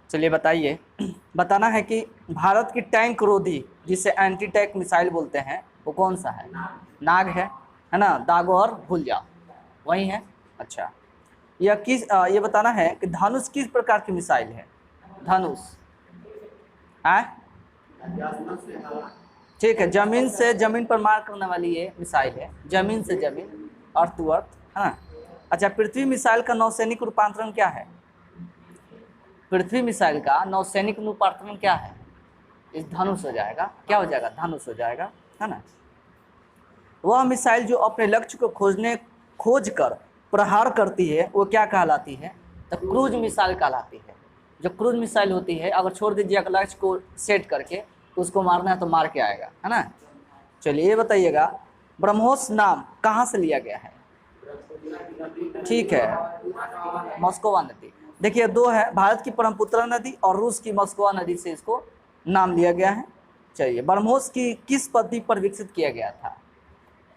चलिए बताइए, बताना है कि भारत की टैंक रोधी जिसे एंटी टैंक मिसाइल बोलते हैं वो कौन सा है? नाग है ना? दागो और भूल जाओ, वही है। अच्छा, ये बताना है कि धनुष किस प्रकार की मिसाइल है? धनुष है, ठीक है, जमीन से जमीन पर मार करने वाली ये मिसाइल है, जमीन से जमीन, अर्थ टू अर्थ, है ना? अच्छा, पृथ्वी मिसाइल का नौसैनिक रूपांतरण क्या है? पृथ्वी मिसाइल का नौसैनिक रूपांतरण क्या है? इस धनुष हो जाएगा, क्या हो जाएगा? धनुष हो जाएगा, है ना? वह मिसाइल जो अपने लक्ष्य को खोज कर प्रहार करती है वो क्या कहलाती है? तो क्रूज मिसाइल कहलाती है। जो क्रूज मिसाइल होती है, अगर छोड़ दीजिए लक्ष्य को सेट करके तो उसको मारना है तो मार के आएगा, है ना? चलिए ये बताइएगा, ब्रह्मोस नाम कहाँ से लिया गया है? ठीक है, मॉस्कोवा नदी। देखिए दो है, भारत की ब्रह्मपुत्र नदी और रूस की मॉस्कोवा नदी से इसको नाम लिया गया है। चलिए, ब्रह्मोस की किस पद्धति पर विकसित किया गया था?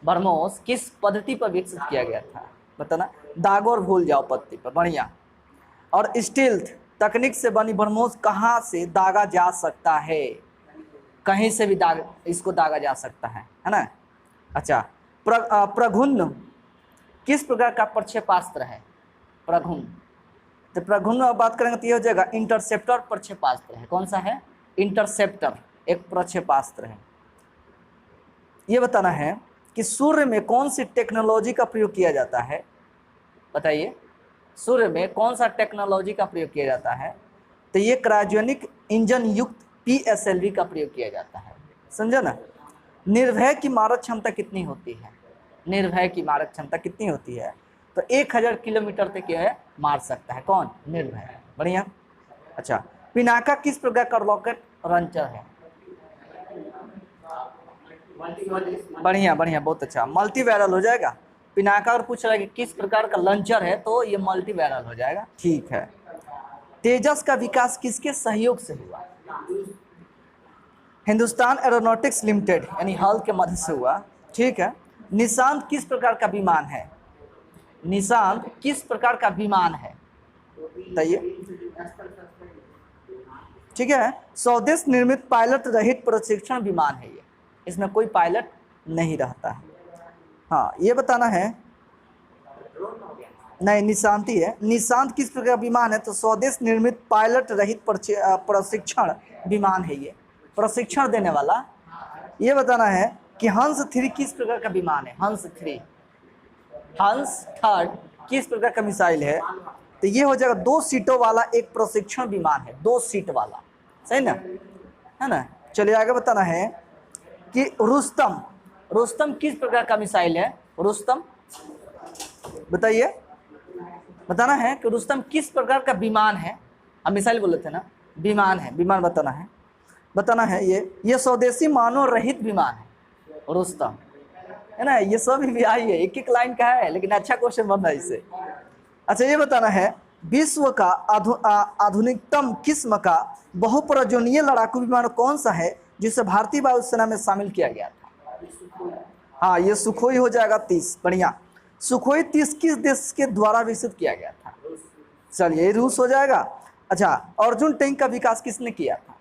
ब्रह्मोस किस पद्धति पर विकसित किया गया था बताना? दागो और भूल जाओ पद्धति पर, बढ़िया। और स्टील्थ तकनीक से बनी ब्रह्मोस कहाँ से दागा जा सकता है? कहीं से भी इसको दागा जा सकता है ना? अच्छा, प्रघुन्न किस प्रकार का प्रक्षेपास्त्र है? प्रघुन्न, तो प्रघुन्न अब बात करेंगे तो ये हो जाएगा इंटरसेप्टर प्रक्षेपास्त्र है। कौन सा है? इंटरसेप्टर एक प्रक्षेपास्त्र है। ये बताना है कि सूर्य में कौन सी टेक्नोलॉजी का प्रयोग किया जाता है? बताइए, सूर्य में कौन सा टेक्नोलॉजी का प्रयोग किया जाता है? तो ये क्रायोजेनिक इंजन युक्त PSLV का प्रयोग किया जाता है, समझा ना? निर्भय की मारक क्षमता कितनी होती है? निर्भय की मारक क्षमता कितनी होती है? तो 1000 किलोमीटर तक यह मार सकता है। कौन? निर्भय, बढ़िया। अच्छा, पिनाका किस प्रकार का रॉकेट लॉन्चर है? बढ़िया बढ़िया, बहुत अच्छा, मल्टी बैरल हो जाएगा। पिनाका और पूछ रहा है कि किस प्रकार का लॉन्चर है, तो ये मल्टी बैरल हो जाएगा, ठीक है। तेजस का विकास किसके सहयोग से हुआ? हिंदुस्तान एरोनॉटिक्स लिमिटेड यानी हल के मदद से हुआ, ठीक है। निशांत किस प्रकार का विमान है? निशांत किस प्रकार का विमान है बताइए? ठीक है, स्वदेश निर्मित पायलट रहित प्रशिक्षण विमान है ये, इसमें कोई पायलट नहीं रहता है। हाँ, ये बताना है, नहीं निशांत ही है। निशांत किस प्रकार का विमान है? तो स्वदेश निर्मित पायलट रहित प्रशिक्षण विमान है ये, प्रशिक्षण देने वाला। ये बताना है कि हंस 3 किस प्रकार का विमान है? हंस 3, हंस 3 किस प्रकार का मिसाइल है? तो ये हो जाएगा 2 सीटों वाला एक प्रशिक्षण विमान है, 2 सीट वाला, सही ना, है ना? चलिए आगे बताना है कि रुस्तम किस प्रकार का मिसाइल है? रुस्तम बताइए, बताना है कि रुस्तम किस प्रकार का विमान है? हम मिसाइल बोले थे ना, विमान है, विमान बताना है ये स्वदेशी मानव रहित विमान है रुस्तम, है ना? ये सब भी आई है, एक लाइन का है, लेकिन अच्छा क्वेश्चन बन रहा है इससे। अच्छा, ये बताना है विश्व का आधुनिकतम किस्म का बहुप्रयोजनीय लड़ाकू विमान कौन सा है जिसे भारतीय वायुसेना में शामिल किया गया था? हाँ, ये सुखोई हो जाएगा 30, बढ़िया। सुखोई 30 किस देश के द्वारा विकसित किया गया था? चलिए, रूस हो जाएगा। अच्छा, अर्जुन टैंक का विकास किसने किया था?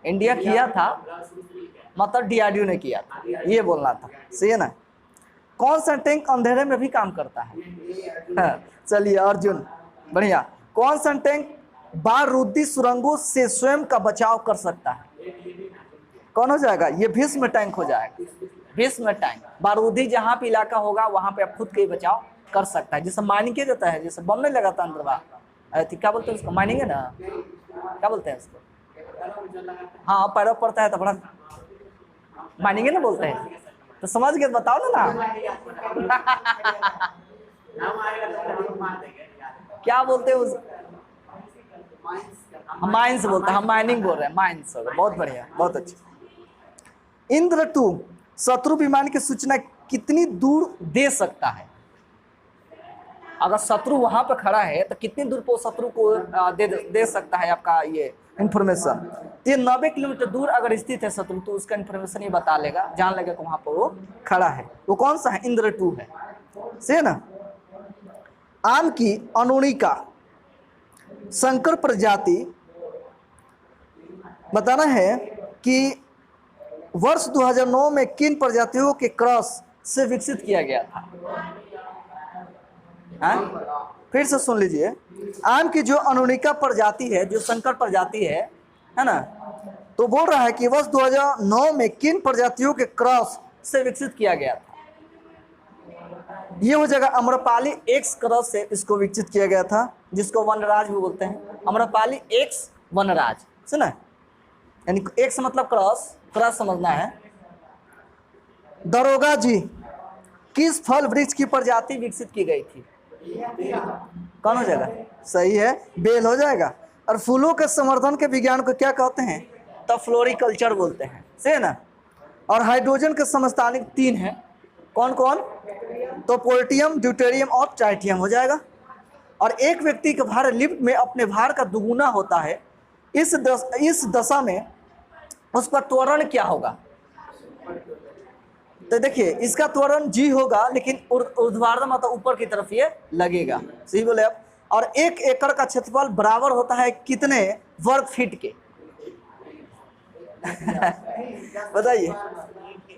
इंडिया किया था, मतलब DRDO ने किया था, ये बोलना था, सही है ना? कौन सा टैंक अंधेरे में भी काम करता है? हाँ, चलिए अर्जुन, बढ़िया। कौन सा टैंक बारूदी सुरंगों से स्वयं का बचाव कर सकता है? कौन हो जाएगा? ये भीष्म टैंक हो जाएगा, भीष्म टैंक। बारूदी जहाँ पे इलाका होगा वहां पे आप खुद के बचाव कर सकता है, जैसे माइनिंग किया जाता है, जैसे बम नहीं लगाता अंदर, क्या बोलते हैं उसको? माइनिंग है ना, क्या बोलते हैं उसको? हाँ, पैरों पड़ता है तो बड़ा माइनिंग ना बोलते हैं, तो समझ गए, बताओ ना क्या बोलते हैं उस? हम माइंस बोलते हैं, हम माइनिंग बोल रहे हैं, माइंस। बहुत बढ़िया, बहुत अच्छा। इंद्र 2 शत्रु विमान की सूचना कितनी दूर दे सकता है? अगर शत्रु वहां पर खड़ा है तो कितनी दूर पर शत्रु को दे सकता है आपका ये इंफॉर्मेशन? ये 90 किलोमीटर दूर अगर स्थित है शत्रु तो उसका इंफॉर्मेशन ये बता लेगा, जान लेगा कि वहां पर वो खड़ा है। वो कौन सा है? इंद्र 2 है, सही है ना? आम की अनोणिका संकर प्रजाति बताना है कि वर्ष 2009 में किन प्रजातियों के क्रॉस से विकसित किया गया था? फिर से सुन लीजिए। आम की जो अनुनिका प्रजाति है, जो संकर प्रजाति है ना, तो बोल रहा है कि वर्ष 2009 में किन प्रजातियों के क्रॉस से विकसित किया गया था? ये हो जाएगा अम्रपाली एक्स क्रॉस से इसको विकसित किया गया था, जिसको वनराज भी बोलते हैं। अम्रपाली एक्स वनराज, सुना, यानी एक्स मतलब क्रॉस, क्रॉस समझना है। दरोगा जी, किस फल वृक्ष की प्रजाति विकसित की गई थी? कौन हो जाएगा? सही है, बेल हो जाएगा। और फूलों के संवर्धन के विज्ञान को क्या कहते हैं? तब फ्लोरिकल्चर बोलते हैं, सही है ना। और हाइड्रोजन के समस्थानिक 3 हैं, कौन कौन? तो पोल्टियम, ड्यूटेरियम और ट्राइटियम हो जाएगा। और एक व्यक्ति का भार लिफ्ट में अपने भार का दुगुना होता है, इस दशा में उस पर त्वरण क्या होगा? तो देखिए, इसका त्वरण जी होगा, लेकिन ऊर्ध्वाधर मतलब ऊपर की तरफ ये लगेगा। सही बोले आप। और 1 एकड़ का क्षेत्रफल बराबर होता है कितने वर्ग फीट के? बताइए।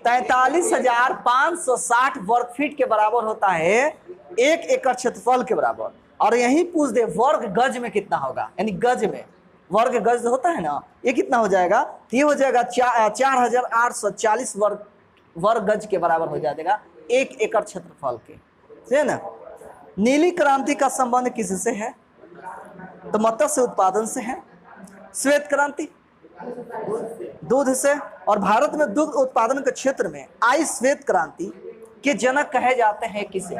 43,560 वर्ग फीट के बराबर होता है 1 एकड़ क्षेत्रफल के बराबर। और यही पूछ दे वर्ग गज में कितना होगा, यानी गज में, वर्ग गज होता है ना, ये कितना हो जाएगा? ये हो जाएगा 4,840 वर्ग गज के बराबर हो जाएगा 1 एकड़ क्षेत्रफल के, है ना। नीली क्रांति का संबंध किससे है? तो मत्स्य उत्पादन से है। श्वेत क्रांति दूध से। और भारत में दुग्ध उत्पादन के क्षेत्र में आई श्वेत क्रांति के जनक कहे जाते हैं किसे?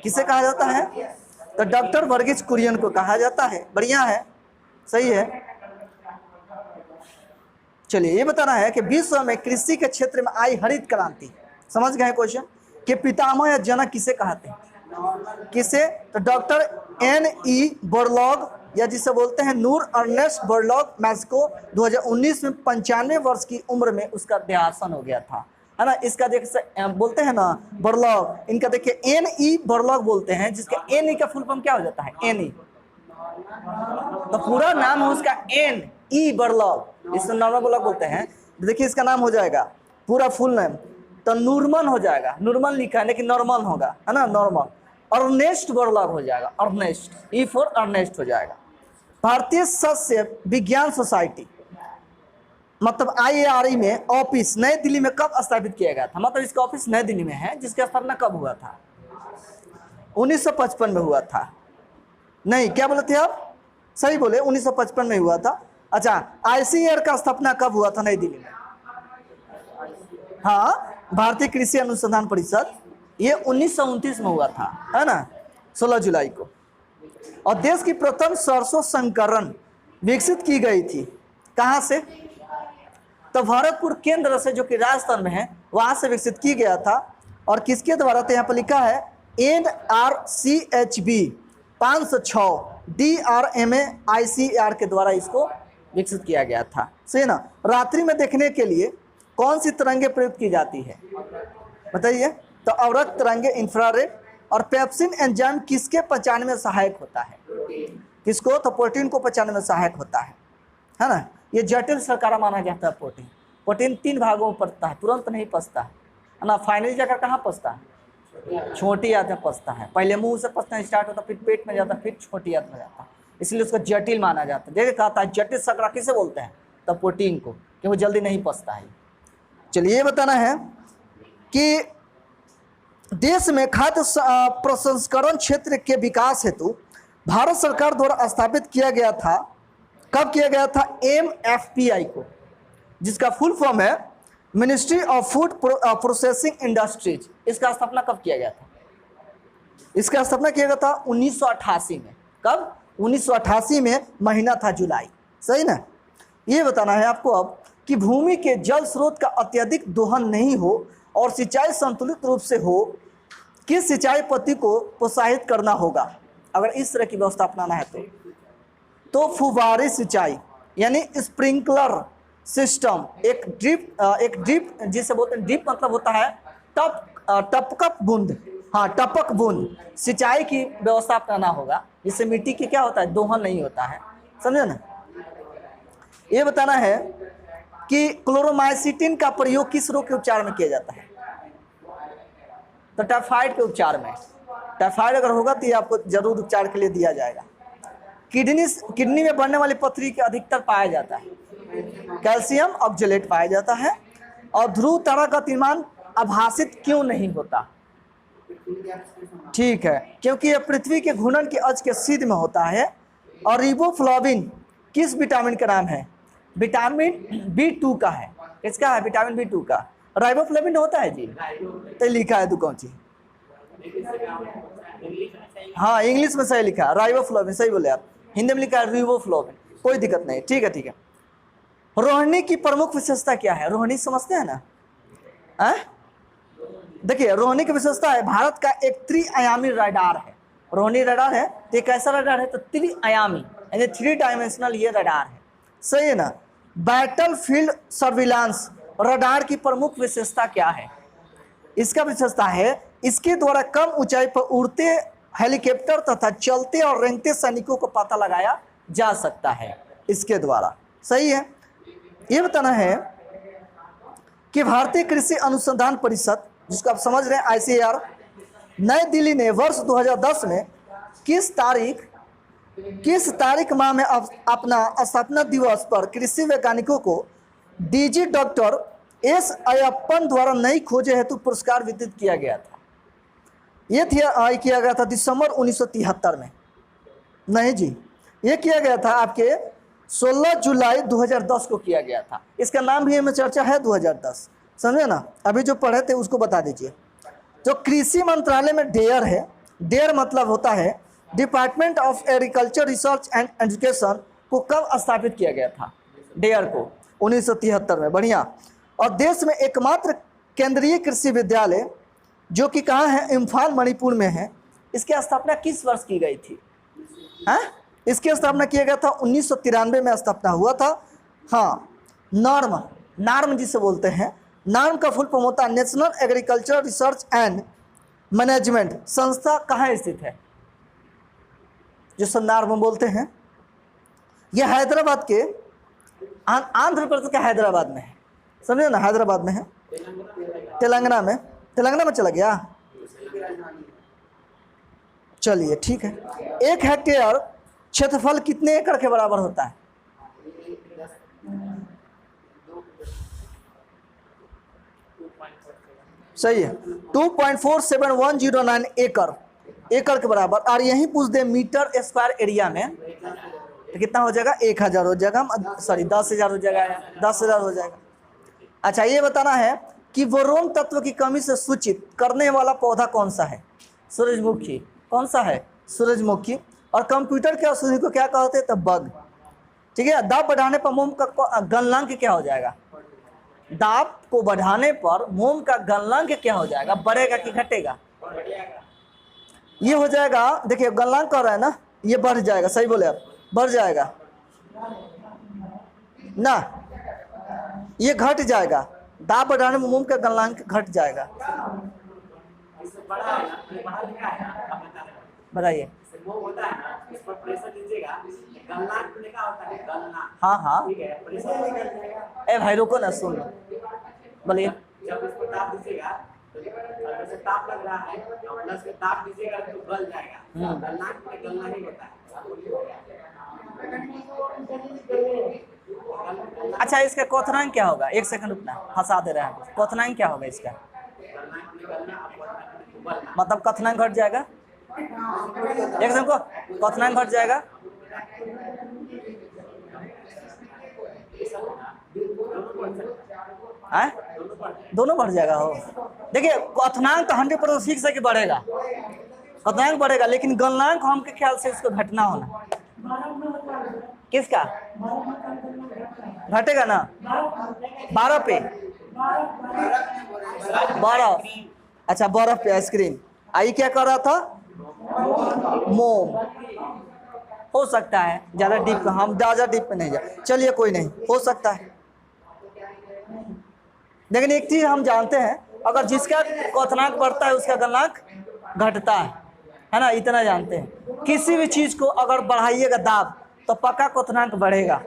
किसे कहा जाता है? तो डॉक्टर वर्गीज कुरियन को कहा जाता है। बढ़िया है, सही है। चलिए, ये बताना है कि विश्व में कृषि के क्षेत्र में आई हरित क्रांति, समझ गए क्वेश्चन, कि पितामह या जनक किसे कहते हैं? किसे? तो डॉक्टर N.E. बोरलॉग, या जिसे बोलते हैं नूर अर्नेस्ट बोरलॉग मैस्को, 2019 में 95 वर्ष की उम्र में उसका देहांत हो गया था, है ना। इसका देखिए बोलते हैं ना बोरलॉग, इनका देखिए N.E. बोरलॉग बोलते हैं, जिसका N.E. का फुल फॉर्म क्या हो जाता है? N.E. तो पूरा नाम है उसका N.E. बोरलॉग, इसको नॉर्मल बोरलॉग बोलते हैं। देखिए इसका नाम हो जाएगा पूरा फुल नेम, तो नूरमन हो जाएगा, नूरमन लिखा है लेकिन नॉर्मल होगा, है ना, नॉर्मल। अर्नेस्ट बोरलॉग हो जाएगा, अर्नेस्ट, E फॉर अर्नेस्ट हो जाएगा। भारतीय सस्य विज्ञान सोसाइटी मतलब IARE में ऑफिस नई दिल्ली में कब स्थापित किया गया था? मतलब इसका ऑफिस नई दिल्ली में है, जिसकी स्थापना कब हुआ था? 1955 में हुआ था। नहीं, क्या बोले थे आप? सही बोले, 1955 में हुआ था। अच्छा, ICAR का स्थापना कब हुआ था नई दिल्ली में? हाँ, भारतीय कृषि अनुसंधान परिषद, ये 1929 में हुआ था, है ना, 16 जुलाई को। और देश की प्रथम सरसों संकरण विकसित की गई थी, कहाँ से? तो भरतपुर केंद्र से, जो कि राजस्थान में है, वहां से विकसित की गया था। और किसके द्वारा? तो यहाँ पर लिखा है NRCHB 506 DRMA ICAR के द्वारा इसको विकसित किया गया था, सही ना। रात्रि में देखने के लिए कौन सी तरंगे प्रयुक्त की जाती है? बताइए। तो अवरक्त तरंगे, इंफ्रारेड। और पेप्सिन एंजाइम किसके पचाने में सहायक होता है? किसको? तो प्रोटीन को पचाने में सहायक होता है ना। ये जटिल शर्करा माना जाता है। प्रोटीन 3 भागों में पचता है, तुरंत नहीं पचता है ना। फाइनली जाकर कहाँ पचता है? छोटी आंत में पचता है। पहले मुंह से पचना स्टार्ट होता, फिर पेट में जाता, फिर छोटी आंत में जाता, इसलिए उसको जटिल माना जाता है। देखिए कहता है जटिल शर्करा किसे बोलते हैं? तो प्रोटीन को, कि वो जल्दी नहीं पचता है। चलिए, ये बताना है कि देश में खाद्य प्रसंस्करण क्षेत्र के विकास हेतु भारत सरकार द्वारा स्थापित किया गया था, कब किया गया था? MFPI को, जिसका फुल फॉर्म है ministry of food processing industries. इसका स्थापना कब किया गया था? इसका स्थापना किया गया था 1988 में। कब? 1988 में, महीना था जुलाई, सही ना। ये बताना है आपको अब कि भूमि के जल स्रोत का अत्यधिक दोहन नहीं हो और सिंचाई संतुलित रूप से हो, किस सिंचाई पद्धति को प्रोत्साहित करना होगा? अगर इस तरह की व्यवस्था अपनाना है तो फुव्वारे सिंचाई यानी स्प्रिंकलर सिस्टम, एक ड्रिप जिसे बोलते हैं, ड्रिप मतलब होता है टपक बूंद, हाँ, टपक बूंद सिंचाई की व्यवस्था अपनाना होगा, जिससे मिट्टी की क्या होता है? दोहन नहीं होता है, समझे ना। ये बताना है कि क्लोरोमाइसिटिन का प्रयोग किस रोग के उपचार में किया जाता है? तो टाइफाइड के उपचार में। टाइफाइड अगर होगा तो ये आपको जरूर उपचार के लिए दिया जाएगा। किडनी में बढ़ने वाली पथरी के अधिकतर पाया जाता है कैल्शियम ऑक्जेलेट पाया जाता है। और ध्रुव तारा का गतिमान आभासित क्यों नहीं होता? ठीक है, क्योंकि यह पृथ्वी के घूर्णन के अक्ष के सीध में होता है। और रिबोफ्लाविन किस विटामिन का नाम है? विटामिन B2 का है। किसका है? विटामिन B2 का। राइबोफ्लाविन होता है जी, तो लिखा है कौन सी? हाँ, इंग्लिश में सही लिखा है राइबोफ्लाविन, सही बोले आप। हिंदी में लिखा है रिबोफ्लाविन, कोई दिक्कत नहीं। ठीक है, ठीक है। रोहिणी की प्रमुख विशेषता क्या है? रोहिणी समझते हैं ना? देखिए, रोहिणी की विशेषता है भारत का एक त्रिआयामी रडार है। रोहिणी रडार है तो कैसा रडार है? तो त्रिआयामी, यानी 3 डायमेंशनल ये रडार है। सही है ना? बैटल फील्ड सर्विलांस रडार की प्रमुख विशेषता क्या है? इसका विशेषता है इसके द्वारा कम ऊंचाई पर उड़ते हेलीकॉप्टर तथा चलते और रेंगते सैनिकों को पता लगाया जा सकता है इसके द्वारा। सही है। ये बताना है कि भारतीय कृषि अनुसंधान परिषद, जिसको आप समझ रहे हैं ICAR, नई दिल्ली ने वर्ष 2010 में किस तारीख माह में अपना स्थापना दिवस पर कृषि वैज्ञानिकों को डीजी डॉक्टर S अयप्पन द्वारा नई खोजें हेतु पुरस्कार वितरित किया गया था? ये किया गया था दिसंबर 1973 में। नहीं जी, ये किया गया था आपके 16 जुलाई 2010 को किया गया था। इसका नाम भी हमें चर्चा है 2010, समझे ना? अभी जो पढ़े थे उसको बता दीजिए। जो कृषि मंत्रालय में डेयर है, डेयर मतलब होता है department of agriculture research and education, को कब स्थापित किया गया था? डेयर को 1973 में। बढ़िया। और देश में एकमात्र केंद्रीय कृषि विद्यालय जो कि कहाँ है? इम्फाल मणिपुर में है। इसकी स्थापना किस वर्ष की गई थी? इसकी स्थापना किया गया था 1993 में स्थापना हुआ था। हाँ, नार्म जिसे बोलते हैं। नार्म का फुल फॉर्म होता है national agriculture research and management संस्था। कहाँ स्थित है जो नार्म बोलते हैं? यह हैदराबाद के आंध्र प्रदेश के हैदराबाद में है, समझे ना? हैदराबाद में है। तेलंगाना में चला गया। चलिए, ठीक है। 1 हेक्टेयर क्षेत्रफल कितने एकड़ के बराबर होता है? सही है, 2.4710 एकड़ के बराबर। और यही पूछ दे मीटर स्क्वायर एरिया में तो कितना हो जाएगा? 1000 हो जाएगा, सॉरी 10,000 हो जाएगा, 10,000 हो जाएगा। अच्छा, ये बताना है कि बोरोन तत्व की कमी से सूचित करने वाला पौधा कौन सा है? सूरजमुखी। कौन सा है? सूरजमुखी। और कंप्यूटर के औषधि को क्या कहते हैं? तो बग। ठीक है। दाब बढ़ाने पर मोम का गलनांक क्या हो जाएगा? दाब को बढ़ाने पर मोम का गलनांक क्या हो जाएगा? बढ़ेगा कि घटेगा? ये हो जाएगा, देखिए गलनांक कर रहा है ना, ये बढ़ जाएगा। सही बोले आप, बढ़ जाएगा ना, ये घट जाएगा। दाब बढ़ाने में मोम का गलनांक घट जाएगा। बताइए। हाँ हाँ, ए भाई रुको ना, सुन लो, बोलिए। ताप लग रहा है, प्लस के ताप दीजिएगा तो गल जाएगा। गलनांक में गलना ही होता है। अच्छा, इसका क्वथनांक क्या होगा? 1 सेकंड रुकना, फंसा दे रहा है। क्वथनांक क्या होगा इसका? मतलब क्वथनांक घट जाएगा? एक सेकंड को, क्वथनांक घट जाएगा। दोनों बढ़ जाएगा। हो देखिए, क्वथनांक तो 100% फिक्स है कि बढ़ेगा, क्वथनांक बढ़ेगा, लेकिन गलनांक हमके ख्याल से इसको घटना होना। किसका घटेगा ना? 12 पे, 12। अच्छा, बर्फ पे आइसक्रीम। आई क्या कर रहा था? मोम। हो सकता है ज़्यादा डीप, हम ज़्यादा डीप में नहीं जाए। चलिए, कोई नहीं, हो सकता है। लेकिन एक चीज़ हम जानते हैं, अगर जिसका क्वथनांक बढ़ता है उसका गलनांक घटता है ना? इतना जानते हैं। किसी भी चीज़ को अगर बढ़ाइएगा दाब तो पक्का क्वथनांक बढ़ेगा।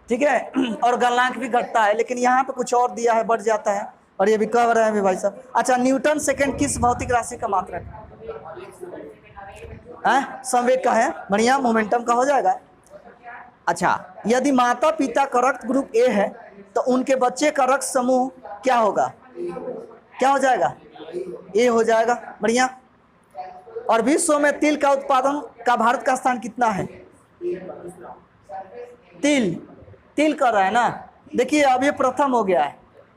ठीक है, और गलनांक भी घटता है, लेकिन यहाँ पे कुछ और दिया है, बढ़ जाता है, और ये भी कह रहे हैं भाई साहब। अच्छा, न्यूटन सेकंड किस भौतिक राशि का मात्रक है? संवेग का है, बढ़िया, मोमेंटम का हो जाएगा। अच्छा, यदि माता पिता का रक्त ग्रुप ए है तो उनके बच्चे का रक्त समूह क्या होगा? क्या हो जाएगा? ए हो जाएगा, बढ़िया। और विश्व में तिल का उत्पादन का भारत का स्थान कितना है? तिल कर रहा है ना, देखिए अब ये प्रथम हो गया है,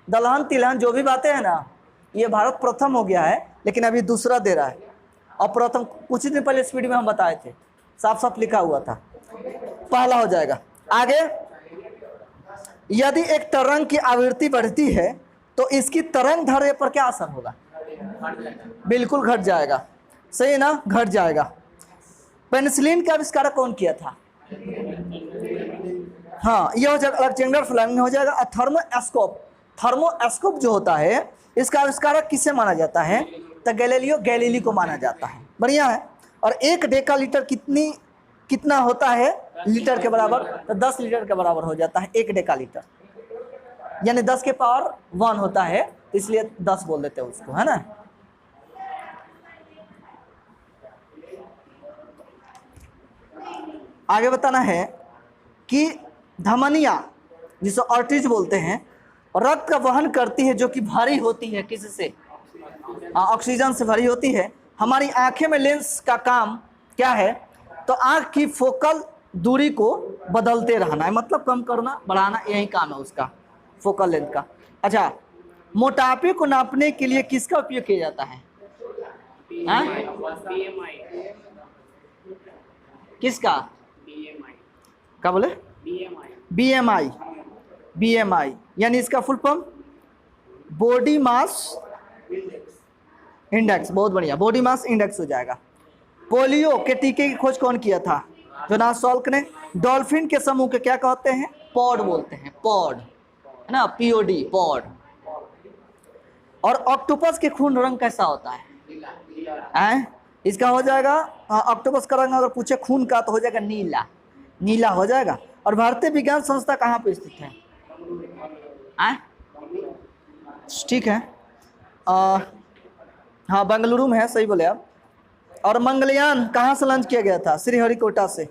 दलहन तिलहन जो भी बातें हैं ना, ये भारत प्रथम हो गया है, लेकिन अभी दूसरा दे रहा है। और प्रथम कुछ ही दिन पहले स्पीड में हम बताए थे, साफ साफ लिखा हुआ था, पहला हो जाएगा। आगे, यदि एक तरंग की आवृत्ति बढ़ती है तो इसकी तरंग दैर्ध्य पर क्या असर होगा? बिल्कुल घट जाएगा, सही है ना, घट जाएगा। पेनिसिलिन का आविष्कार कौन किया था? हाँ, ये हो जाएगा अलेक्जेंडर फ्लेमिंग हो जाएगा। थर्मोस्कोप जो होता है, इसका आविष्कारक किसे माना जाता है? तो गैलीलियो गैलीली को माना जाता है, बढ़िया है। और 1 डेकालीटर कितना होता है लीटर के बराबर? तो 10 लीटर के बराबर हो जाता है 1 डेकालीटर, यानी 10 के पावर 1 होता है, तो इसलिए 10 बोल देते हैं उसको, है ना। आगे बताना है कि धमनियां, जिसे आर्टरीज बोलते हैं, रक्त का वहन करती है, जो कि भारी होती है, किससे? ऑक्सीजन से भरी होती है। हमारी आंखें में लेंस का काम क्या है? तो आंख की फोकल दूरी को बदलते रहना है, मतलब कम करना बढ़ाना, यही काम है उसका, फोकल लेंथ का। अच्छा, मोटापे को नापने के लिए किसका उपयोग किया जाता है? किसका? क्या बोले? BMI, यानी इसका full form body mass index, बहुत बढ़िया, बॉडी मास इंडेक्स हो जाएगा। पोलियो के टीके की खोज कौन किया था? जोनास सॉल्क ने। डॉल्फिन के समूह के क्या कहते हैं? पॉड बोलते हैं, पॉड, है ना, POD, पॉड। और ऑक्टोपस के खून रंग कैसा होता है? इसका हो जाएगा, ऑक्टोपस का रंग अगर पूछे खून का तो हो जाएगा नीला हो जाएगा। और भारतीय विज्ञान संस्था कहाँ पे स्थित है? ठीक है, हाँ, बेंगलुरु में है, सही बोले आप। और मंगलयान कहाँ से लॉन्च किया गया था? श्रीहरिकोटा से,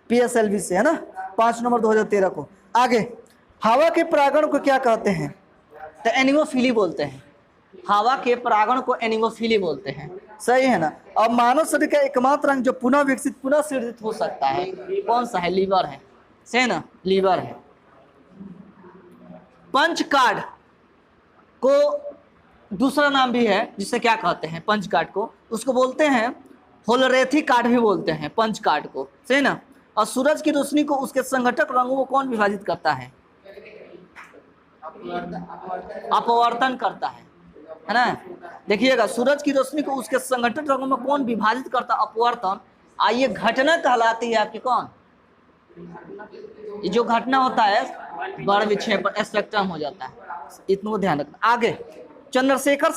PSLV से, है ना, 5 नवंबर 2013 को। आगे, हवा के परागण को क्या कहते हैं? तो एनिमोफिली बोलते हैं, हवा के परागण को एनिमोफिली बोलते हैं, सही है ना। अब मानव शरीर का एकमात्र अंग जो पुनः विकसित पुनः सृजित हो सकता है, कौन सा है? लीवर है, सही ना, लीवर है। पंच कार्ड को दूसरा नाम भी है, जिसे क्या कहते हैं? पंच कार्ड को, उसको बोलते हैं होलोरेथी कार्ड भी बोलते हैं, पंच कार्ड को, सही ना। और सूरज की रोशनी को उसके संघटक रंगों को कौन विभाजित करता है? अपवर्तन करता है ना। देखिएगा, सूरज की रोशनी को उसके संघटक रंगों में कौन विभाजित करता? अपवर्तन। आइए, घटना कहलाती है आपकी कौन? ये जो घटना होता है बड़ विक्षेपण, स्पेक्ट्रम हो जाता है, इतना ध्यान रखना। आगे, चंद्रशेखर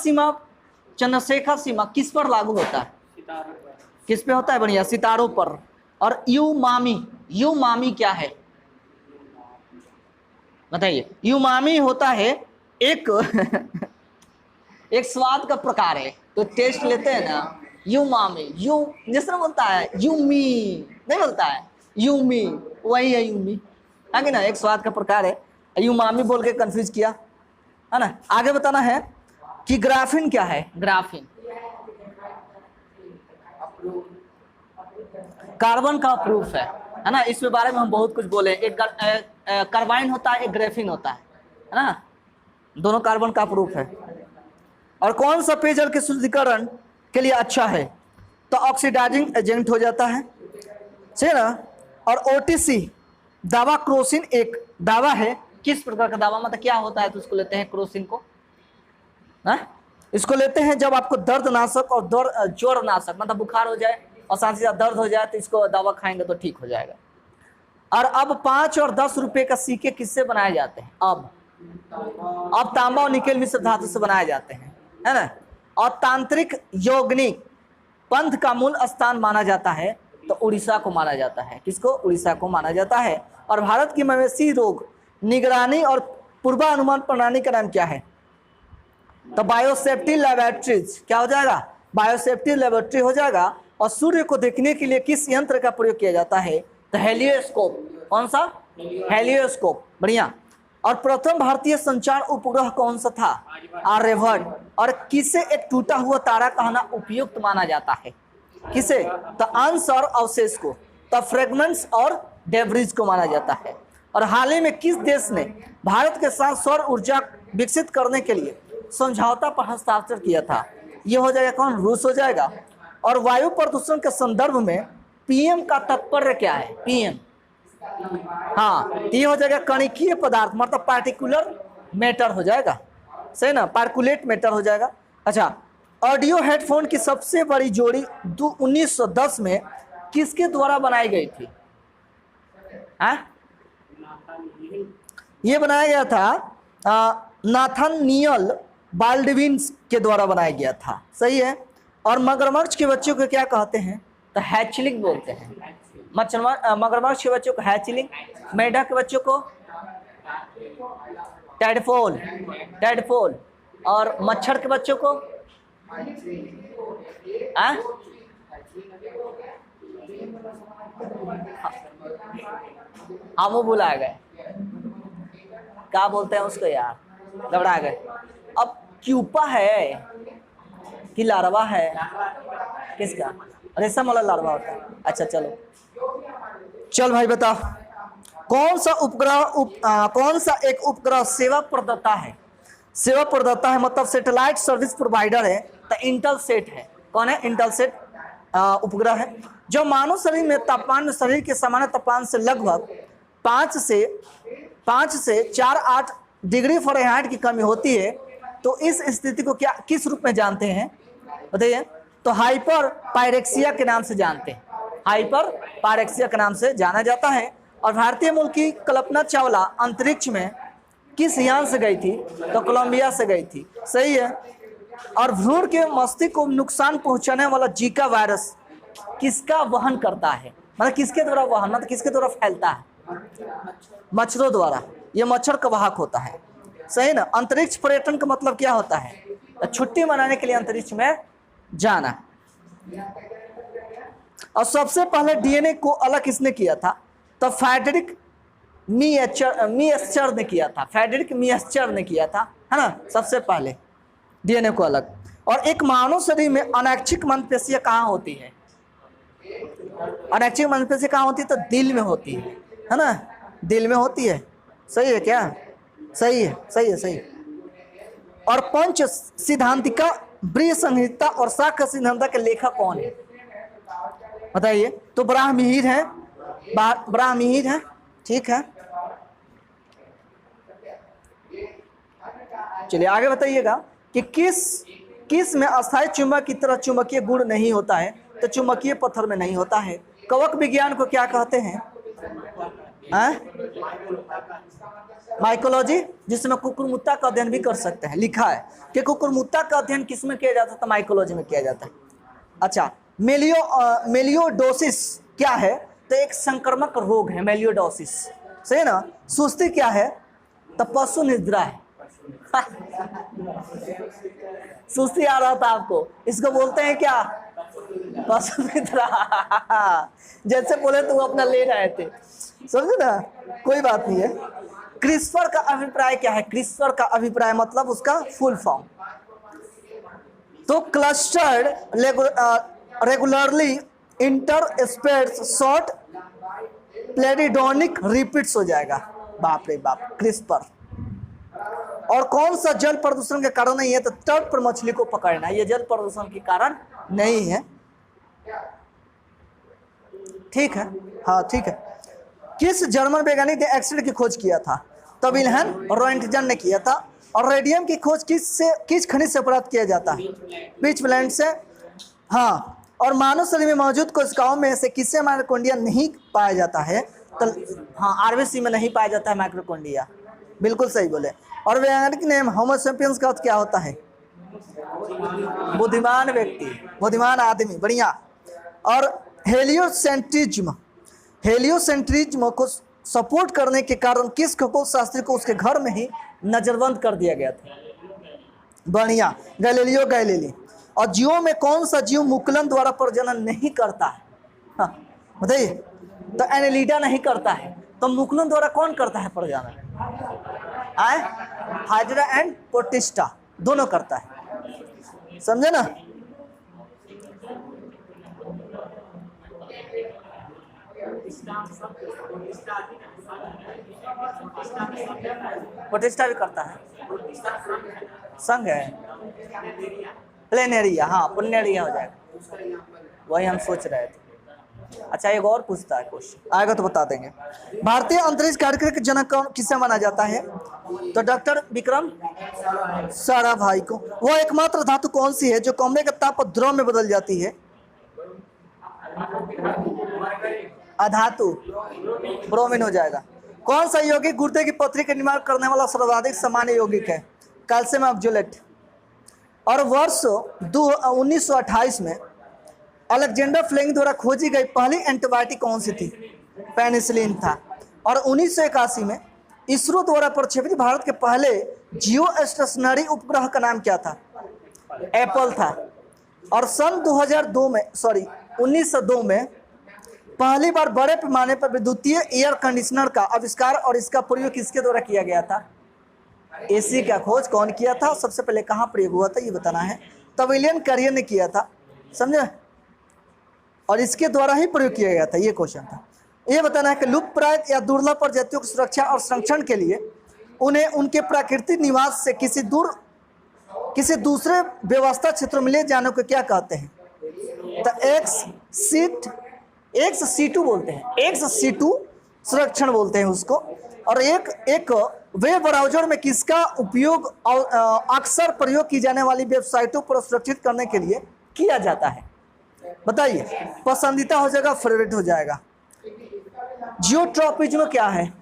सीमा किस पर लागू होता है? किस पे होता है? बढ़िया, सितारों पर। और यूमामी क्या है? बताइए। यूमामी होता है एक एक स्वाद का प्रकार है, तो टेस्ट लेते हैं ना, यूमामी, जिसने बोलता है यूमी, नहीं बोलता है यूमी, वही है यूमी, है कि ना, एक स्वाद का प्रकार है। यूमामी बोल के कंफ्यूज किया, है ना। आगे बताना है कि ग्राफीन क्या है? ग्राफीन कार्बन का प्रूफ है ना। इसके बारे में हम बहुत कुछ बोले। एक कार्बाइन होता है, एक ग्राफीन होता है ना, दोनों कार्बन का प्रूफ है। और कौन सा पेयजल के शुद्धिकरण के लिए अच्छा है? तो ऑक्सीडाइजिंग एजेंट हो जाता है, सही ना। और OTC दवा, क्रोसिन एक दवा है, किस प्रकार का दवा, मतलब क्या होता है? तो उसको लेते हैं क्रोसिन को, इसको लेते हैं जब आपको दर्दनाशक और ज्वर नाशक, मतलब बुखार हो जाए और साथ ही साथ दर्द हो जाए, तो इसको दवा खाएंगे तो ठीक हो जाएगा। और अब 5 और 10 रुपए का सिक्के किससे बनाए जाते हैं? अब तांबा और निकेल मिश्र धातु से बनाए जाते हैं, है ना। और तांत्रिक यौगिक पंथ का मूल स्थान माना जाता है, तो उड़ीसा को माना जाता है। किसको? उड़ीसा को माना जाता है। और भारत की मवेशी रोग निगरानी और पूर्वानुमान प्रणाली का नाम क्या है? तो बायोसेफ्टी लैबोरेटरीज क्या हो जाएगा? बायोसेफ्टी लैबोरेटरी हो जाएगा। और सूर्य को देखने के लिए किस यंत्र का प्रयोग किया जाता है? तो हेलियोस्कोप। कौन सा? हेलियोस्कोप। बढ़िया। और प्रथम भारतीय संचार उपग्रह कौन सा था? आर्यभट्ट। और किसे एक टूटा हुआ तारा कहना उपयुक्त माना जाता है? किसे? तो अंश और अवशेष को, तो फ्रेगमेंट्स और डेब्रिज को माना जाता है। और हाल ही में किस देश ने भारत के साथ सौर ऊर्जा विकसित करने के लिए समझौता पर हस्ताक्षर किया था? ये हो जाएगा कौन? रूस हो जाएगा। और वायु प्रदूषण के संदर्भ में पीएम का तात्पर्य क्या है? पीएम, हाँ, ये हो जाएगा कणिकीय पदार्थ, मतलब पार्टिकुलर मैटर हो जाएगा, सही ना, पार्कुलेट मैटर हो जाएगा। अच्छा, ऑडियो हेडफोन की सबसे बड़ी जोड़ी 1910 में किसके द्वारा बनाई गई थी? ये बनाया गया था नाथानियल बाल्डविन के द्वारा बनाया गया था, सही है। और मगरमच्छ के बच्चों को क्या कहते हैं? तो हैचलिंग बोलते हैं। मगरमच्छ के बच्चों को हैचलिंग, मेढक के बच्चों को टैडपोल, टैडपोल, और मच्छर के बच्चों को हाँ वो भुला गए, क्या बोलते हैं उसको यार, घबरा गए। अब क्यूपा है कि लार्वा है? किसका? रेशम वाला लार्वा होता है। अच्छा चलो, चल भाई बता, कौन सा उपग्रह कौन सा एक उपग्रह सेवा प्रदाता है? सेवा प्रदाता है मतलब सैटेलाइट सर्विस प्रोवाइडर है, तो इंटेलसेट है। कौन है? इंटेलसेट उपग्रह है, जो मानव शरीर में तापमान में शरीर के सामान्य तापमान से लगभग 5 से 4-8 डिग्री फ़ारेनहाइट की कमी होती है। तो इस स्थिति को क्या किस रूप में जानते हैं बताइए? तो हाइपर पायरेक्सिया के नाम से जानते हैं, हाइपर पायरेक्सिया के नाम से जाना जाता है। और भारतीय मूल की कल्पना चावला अंतरिक्ष में किस यान से गई थी? तो कोलंबिया से गई थी, सही है। और भ्रूण के मस्तिष्क को नुकसान पहुंचाने वाला जीका वायरस किसका वहन करता है? मतलब किसके द्वारा वहन, मतलब किसके द्वारा फैलता है? मच्छरों द्वारा। ये मच्छर का वाहक होता है, सही ना। अंतरिक्ष पर्यटन का मतलब क्या होता है? छुट्टी मनाने के लिए अंतरिक्ष में जाना। और सबसे पहले डीएनए को अलग किसने किया था? तो फ्रेडरिक मिएस्चर ने किया था, फ्रेडरिक मिएस्चर ने किया था, है ना, सबसे पहले डीएनए को अलग। और एक मानव शरीर में अनैच्छिक मांसपेशियां कहाँ होती है? अनैच्छिक मांसपेशियां कहाँ होती है? तो दिल में होती है ना, दिल में होती है, सही है क्या? सही है, सही है, सही। और पंच सिद्धांतिका ब्रिय संहिता और शाक्य सिद्धांत के लेखक कौन है बताइए? तो ब्राह्मीर है, ब्राह्मीर है, ठीक है। चलिए आगे बताइएगा कि किस में अस्थायी चुंबक की तरह चुंबकीय गुण नहीं होता है? तो चुंबकीय पत्थर में नहीं होता है। कवक विज्ञान को क्या कहते हैं? माइकोलॉजी, जिसमें कुकुरमुत्ता का अध्ययन भी कर सकते हैं। लिखा है कि कुकुरमुत्ता का अध्ययन किस में किया जाता है? तो माइकोलॉजी में किया जाता है। अच्छा, मेलियोडोसिस क्या है? तो एक संक्रामक रोग है मेलियोडोसिस, सही ना। सुस्ती क्या है? तो पशु निद्रा है। सुस्ती आ रहा था आपको, इसको बोलते हैं क्या? पशु निद्रा। जैसे बोले तो वो अपना ले रहे थे, समझे ना, कोई बात नहीं है। क्रिस्पर का अभिप्राय क्या है? क्रिस्पर का अभिप्राय मतलब उसका फुल फॉर्म, तो clustered regularly interspaced short palindromic repeats हो जाएगा। बाप रे बाप, क्रिस्पर। और कौन सा जल प्रदूषण के कारण नहीं है? तो तट पर मछली को पकड़ना, ये जल प्रदूषण के कारण नहीं है, ठीक है, हाँ ठीक है। किस जर्मन वैज्ञानिक ने एक्सरे की खोज किया था? तो विल्हेम रोएंटजन ने किया था। और रेडियम की खोज किस खनिज से प्राप्त किया जाता है? पीचब्लेंड से, हाँ। और मानव शरीर में मौजूद कोशिकाओं में से किससे माइटोकॉन्ड्रिया नहीं पाया जाता है? तो हाँ, आरबीसी में नहीं पाया जाता है माइटोकॉन्ड्रिया, बिल्कुल सही बोले। और वैज्ञानिक नेम होमो सेपियंस का अर्थ क्या होता है? बुद्धिमान व्यक्ति, बुद्धिमान आदमी, बढ़िया। और हेलियोसेंट्रिज्म को सपोर्ट करने के कारण किस खगोल शास्त्री को उसके घर में ही नजरबंद कर दिया गया था? बढ़िया, गैलीलियो गैलीली। और जीवों में कौन सा जीव मुकुलन द्वारा प्रजनन नहीं करता है? हाँ, बताइए। तो एनेलिडा नहीं करता है, तो मुकुलन द्वारा कौन करता है प्रजनन? आए, हाइड्रा एंड प्रोटिस्टा दोनों करता है, समझे ना? प्रोटिस्टा भी करता है, संघ है, प्लेनेरिया, हाँ प्लेनेरिया हो जाएगा, वही हम सोच रहे थे। अच्छा, एक और पूछता है क्वेश्चन, आएगा तो बता देंगे। भारतीय अंतरिक्ष कार्यक्रम के जनक कौन किसे माना जाता है? तो डॉक्टर विक्रम साराभाई को। वह एकमात्र धातु कौन सी है जो कमरे के ताप पर द्रव में बदल जाती है? अधातु, ब्रोमीन हो जाएगा। कौन सा यौगिक गुर्दे की पथरी का निर्माण करने वाला सर्वाधिक सामान्य यौगिक है? Calcium oxalate. और वर्ष 1928 में अलेक्जेंडर फ्लेमिंग द्वारा खोजी गई पहली एंटीबायोटिक कौन सी थी? पेनिसिलिन था। और 1981 में इसरो द्वारा प्रक्षेपित भारत के पहले जियो स्टेशनरी उपग्रह का नाम क्या था? एप्पल था। और सन 1902 में पहली बार बड़े पैमाने पर विद्युतीय एयर कंडीशनर का आविष्कार और इसका प्रयोग किसके द्वारा किया गया था? एसी का खोज कौन किया था? सबसे पहले कहाँ प्रयोग हुआ था ये बताना है। तो विलियम कैरियर ने किया था, समझे? और इसके द्वारा ही प्रयोग किया गया था, ये क्वेश्चन था। ये बताना है कि लुप्तप्राय या दुर्लभ प्रजातियों की सुरक्षा और संरक्षण के लिए उन्हें उनके प्राकृतिक निवास से किसी दूसरे व्यवस्था क्षेत्रों में ले जाने को क्या कहते हैं? तो एक्स-सीटू बोलते हैं, एक्स-सीटू संरक्षण बोलते हैं उसको। और एक वेब ब्राउजर में किसका उपयोग अक्सर प्रयोग की जाने वाली वेबसाइटों पर सुरक्षित करने के लिए किया जाता है? बताइए। पसंदीदा हो जाएगा, फेवरेट हो जाएगा। जियोट्रॉपिज्म क्या है?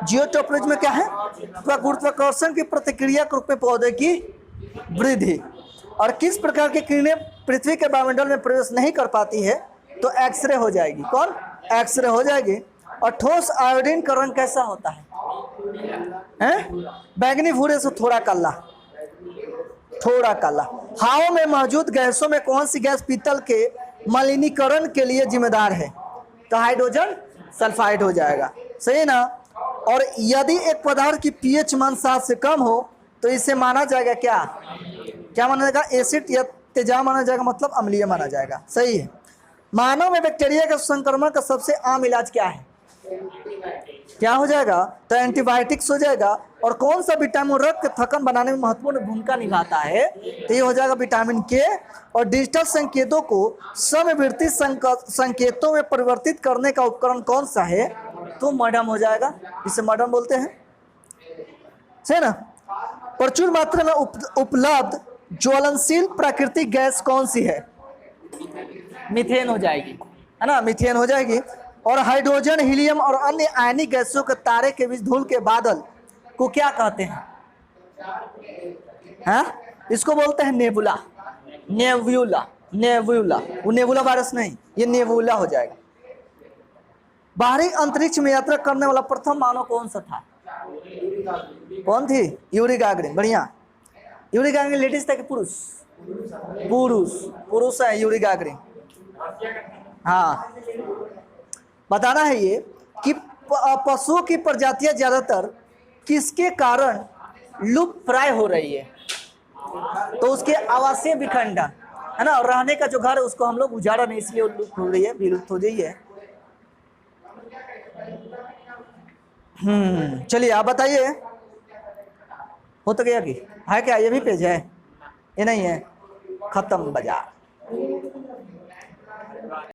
जियोट्रॉपिज्म क्या है? गुरुत्वाकर्षण की प्रतिक्रिया के रूप में पौधे की वृद्धि। और किस प्रकार की किरणें पृथ्वी के वायुमंडल में प्रवेश नहीं कर पाती है? तो एक्सरे हो जाएगी। कौन? एक्सरे हो जाएगी। और ठोस आयोडीन का रंग कैसा होता है? बैंगनी भूरे से थोड़ा काला, थोड़ा काला। हवा में मौजूद गैसों में कौन सी गैस पीतल के मलिनीकरण के लिए जिम्मेदार है? तो हाइड्रोजन सल्फाइड हो जाएगा, सही ना? और यदि एक पदार्थ की पीएच मान 7 से कम हो तो इसे माना जाएगा क्या? क्या माना जाएगा? एसिड या तेजाब माना जाएगा, मतलब अम्लीय माना जाएगा, सही है। मानव में बैक्टीरिया के संक्रमण का सबसे आम इलाज क्या है? क्या हो जाएगा? तो एंटीबायोटिक्स हो जाएगा। और कौन सा विटामिन रक्त के थक्कन बनाने में महत्वपूर्ण भूमिका निभाता है? तो ये हो जाएगा विटामिन के। और डिजिटल संकेतों को समवर्ती संकेतों में परिवर्तित करने का उपकरण कौन सा है? तो मॉडम हो जाएगा, इसे मॉडम बोलते हैं, सही ना? प्रचुर मात्रा में उपलब्ध ज्वलनशील प्राकृतिक गैस कौन सी है? मीथेन हो जाएगी, है ना? मीथेन हो जाएगी। और हाइड्रोजन, हीलियम और अन्य आयनिक गैसों के तारे के बीच धूल के बादल को क्या कहते हैं? इसको बोलते हैं नेबुला, नेबुला, नेबुला। वो नेबुला वायरस नहीं, ये नेबुला हो जाएगा। बाहरी अंतरिक्ष में यात्रा करने वाला प्रथम मानव कौन सा था? कौन थी? Yuri Gagarin. बढ़िया। यूरी गागरिन लेडीज था कि पुरुष? पुरुष है यूरी गागरिन। हाँ, बताना है ये कि पशुओं की प्रजातियां ज्यादातर किसके कारण लुप्त प्राय हो रही है? तो उसके आवासीय विखंडन, है ना? और रहने का जो घर है उसको हम लोग उजाड़ा नहीं, इसलिए लुप्त हो रही है, विलुप्त हो गई है। चलिए आप बताइए, हो तो गया कि है क्या? ये भी पेज है? ये नहीं है, खत्म बाजार।